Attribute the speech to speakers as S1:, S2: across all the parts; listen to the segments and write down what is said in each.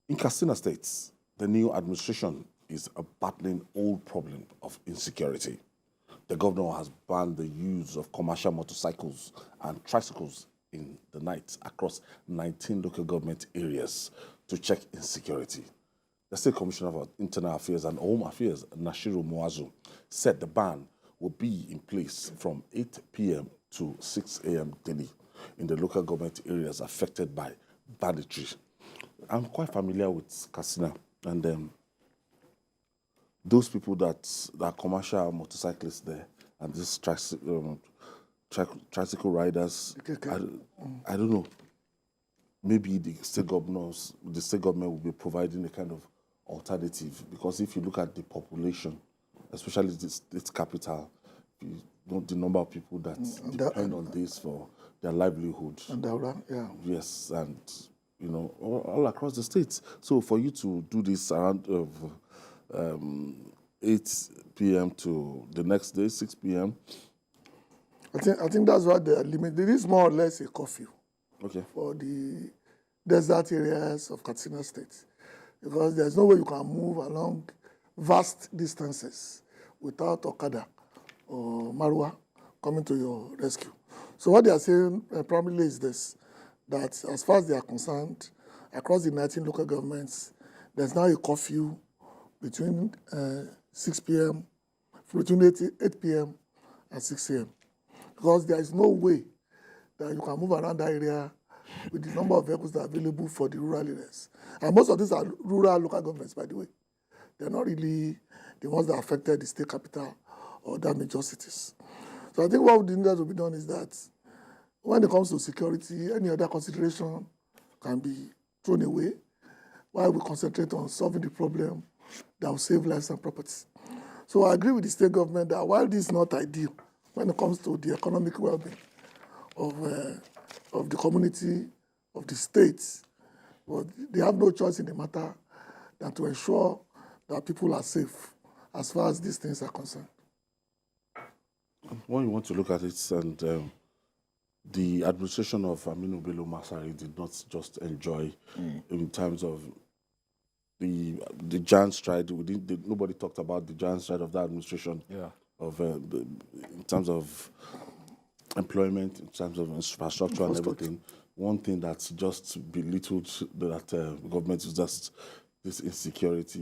S1: In Katsina State, the new administration is battling old problem of insecurity. The governor has banned the use of commercial motorcycles and tricycles in the night across 19 local government areas to check insecurity. The State Commissioner for Internal Affairs and Home Affairs, Nasiru Mu'azu, said the ban will be in place from 8 p.m. to 6 a.m. daily in the local government areas affected by banditry. I'm quite familiar with Katsina, and those people that are commercial motorcyclists there and these tricycle riders, I don't know. Maybe the state government will be providing a kind of alternative, because if you look at the population, especially its capital, you know, the number of people that depend on this for their livelihood.
S2: Yeah.
S1: Yes, and you know, all across the states. So for you to do this around 8 p.m. to the next day, 6 p.m.
S2: I think that's what the limit. It is more or less a curfew.
S1: Okay.
S2: For the desert areas of Katsina State, because there's no way you can move along vast distances without Okada or Marwa coming to your rescue. So what they are saying primarily is this, that as far as they are concerned, across the 19 local governments, there's now a curfew between 6 p.m., between 8 p.m. and 6 a.m. Because there is no way that you can move around that area with the number of vehicles that are available for the rural areas. And most of these are rural local governments, by the way. They're not really the ones that affected the state capital or the major cities. So I think what needs to be done is that when it comes to security, any other consideration can be thrown away while we concentrate on solving the problem that will save lives and property. So I agree with the state government that while this is not ideal when it comes to the economic well-being of the community, of the states, but they have no choice in the matter than to ensure that people are safe as far as these things are concerned.
S1: When you want to look at it, and the administration of Aminu Bello Masari did not just enjoy in terms of the giant stride. Nobody talked about the giant stride of that administration.
S3: Yeah.
S1: In terms of employment, in terms of infrastructure and everything. One thing that's just belittled that government is just this insecurity,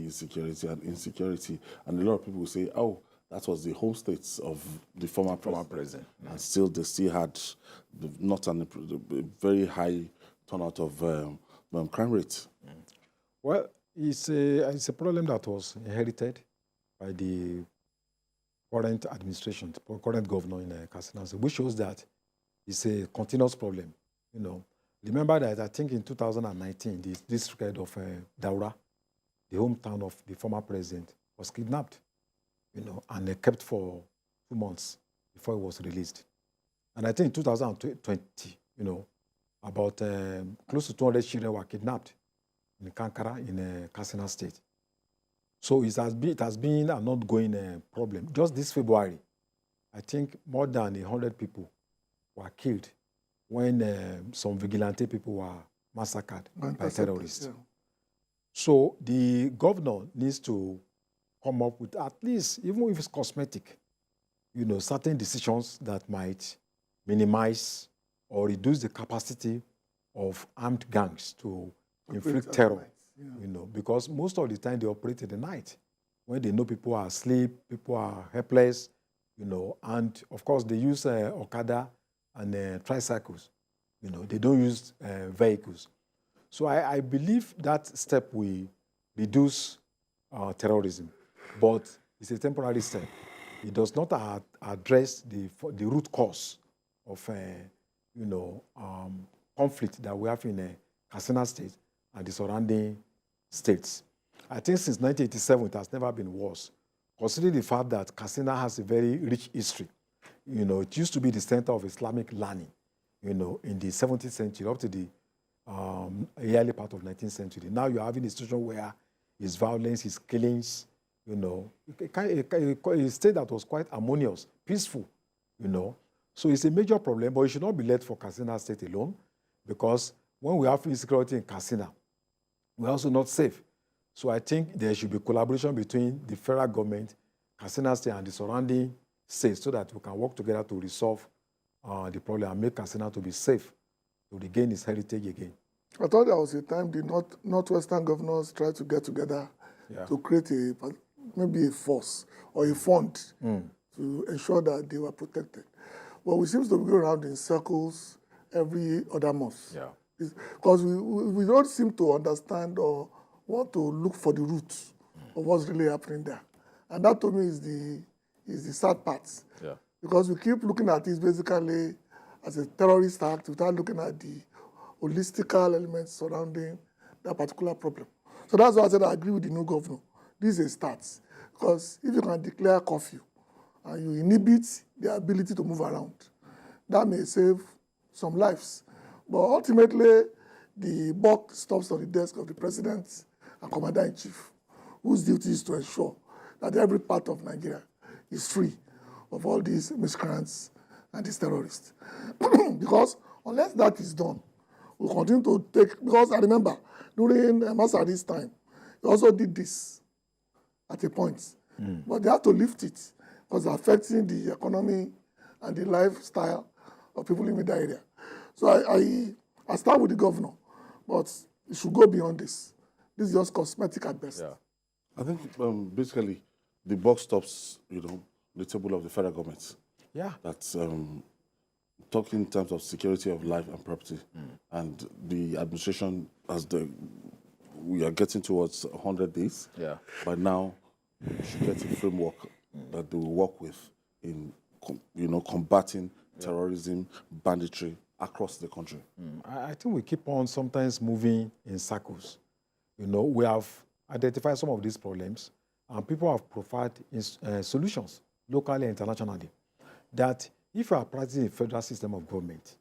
S1: and insecurity. And a lot of people will say, oh, that was the home states of the former president. And still, they still had a very high turnout of crime rate.
S3: Well, it's a problem that was inherited by the current administration, the current governor in Katsina State, which shows that it's a continuous problem. You know, remember that I think in 2019, the district of Daura, the hometown of the former president, was kidnapped, you know, and kept for 2 months before it was released. And I think in 2020, you know, about close to 200 children were kidnapped in Kankara, in Katsina State. So it has been an ongoing problem. Just this February, I think more than 100 people were killed when some vigilante people were massacred by terrorists. Yeah. So the governor needs to come up with, at least, even if it's cosmetic, you know, certain decisions that might minimize or reduce the capacity of armed gangs to inflict terror. Yeah. You know, because most of the time they operate in the night when they know people are asleep, people are helpless, you know, and of course they use Okada and tricycles. You know, they don't use vehicles. So I believe that step will reduce terrorism, but it's a temporary step. It does not address the root cause of you know, conflict that we have in Katsina State and the surrounding states. I think since 1987, it has never been worse, considering the fact that Katsina has a very rich history. You know, it used to be the center of Islamic learning, you know, in the 17th century up to the early part of 19th century. Now you're having a situation where it's violence, it's killings, you know, a state that was quite harmonious, peaceful, you know. So it's a major problem, but it should not be left for Katsina State alone, because when we have insecurity in Katsina, we're also not safe. So I think there should be collaboration between the federal government, Katsina State, and the surrounding states so that we can work together to resolve the problem and make Katsina to be safe, to regain its heritage again.
S2: I thought there was a time the Northwestern governors tried to get together to create maybe a force or a fund to ensure that they were protected. But we seem to be going around in circles every other month.
S3: Yeah.
S2: Because we don't seem to understand or want to look for the roots of what's really happening there. And that to me is the sad part.
S3: Yeah.
S2: Because we keep looking at this basically as a terrorist act without looking at the holistical elements surrounding that particular problem. So that's why I said I agree with the new governor. This is a start. Because if you can declare curfew and you inhibit the ability to move around, that may save some lives. But ultimately, the buck stops on the desk of the president and commander-in-chief, whose duty is to ensure that every part of Nigeria is free of all these miscreants and these terrorists. Because unless that is done, we'll continue to take, because I remember during Masari's time, he also did this at a point. But they had to lift it because it's affecting the economy and the lifestyle of people in that area. So I start with the governor, but it should go beyond this. This is just cosmetic at best.
S1: Yeah. I think basically the buck stops, the table of the federal government.
S3: Yeah.
S1: That's talking in terms of security of life and property. And the administration, we are getting towards 100 days.
S3: Yeah.
S1: But now we should get a framework that they will work with in, combating terrorism, banditry across the country.
S3: I think we keep on sometimes moving in circles. We have identified some of these problems, and people have provided solutions locally and internationally. That if you are practicing a federal system of government,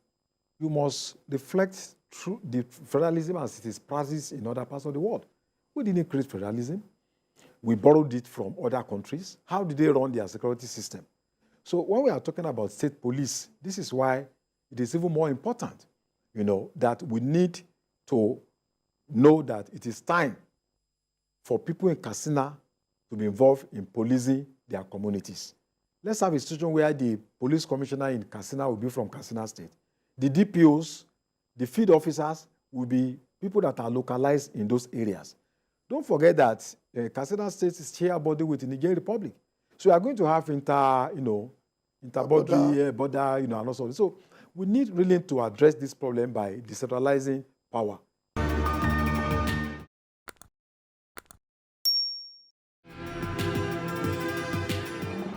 S3: you must reflect through the federalism as it is practiced in other parts of the world. We didn't create federalism. We borrowed it from other countries. How did they run their security system? So when we are talking about state police, this is why it is even more important, that we need to know that it is time for people in Katsina to be involved in policing their communities. Let's have a situation where the police commissioner in Katsina will be from Katsina State. The DPOs, the field officers will be people that are localized in those areas. Don't forget that Katsina State is shared border with the Nigerian Republic. So we are going to have inter-border, border, and also. So we need really to address this problem by decentralizing power